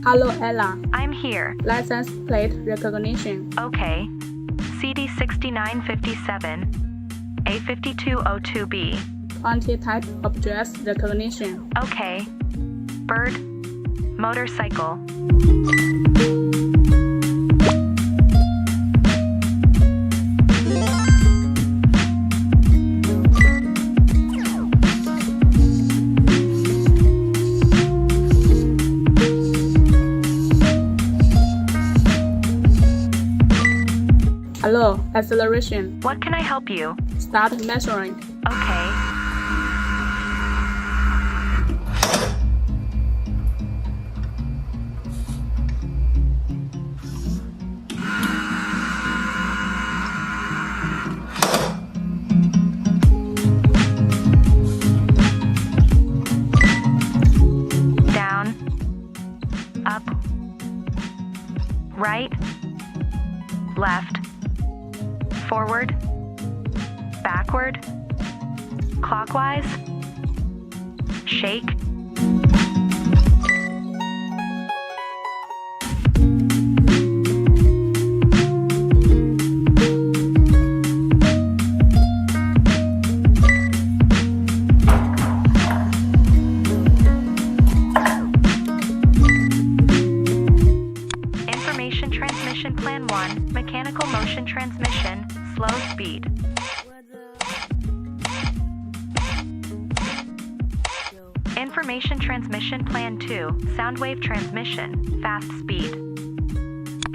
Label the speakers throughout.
Speaker 1: Hello, Ella.
Speaker 2: I'm here.
Speaker 1: License plate recognition.
Speaker 2: Okay. CD 6957, A5202B.
Speaker 1: 20 type objects recognition.
Speaker 2: Okay. Bird. Motorcycle.
Speaker 1: Hello, acceleration.
Speaker 2: What can I help you?
Speaker 1: Start measuring.
Speaker 2: Okay. Down. Up. Right. Left. Forward. Backward. Clockwise. Shake. Information transmission plan 1, mechanical motion transmission, slow speed. Information transmission plan 2, sound wave transmission, fast speed.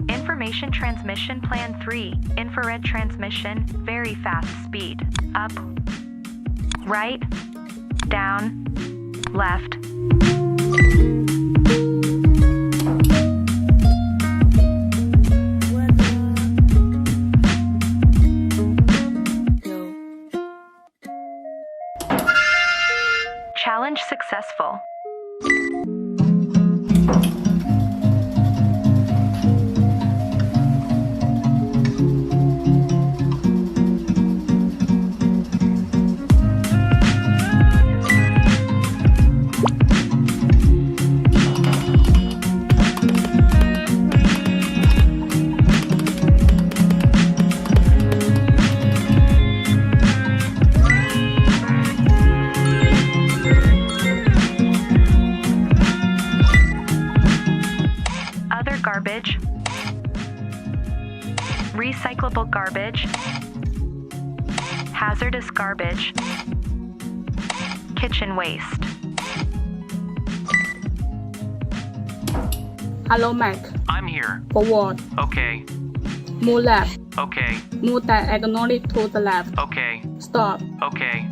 Speaker 2: Information transmission plan 3, infrared transmission, very fast speed. Up, right, down, left. Challenge successful. Other garbage, recyclable garbage, hazardous garbage, kitchen waste.
Speaker 1: Hello, Mike.
Speaker 3: I'm here.
Speaker 1: Forward.
Speaker 3: Okay.
Speaker 1: Move left.
Speaker 3: Okay.
Speaker 1: Move diagonally to the left.
Speaker 3: Okay.
Speaker 1: Stop.
Speaker 3: Okay.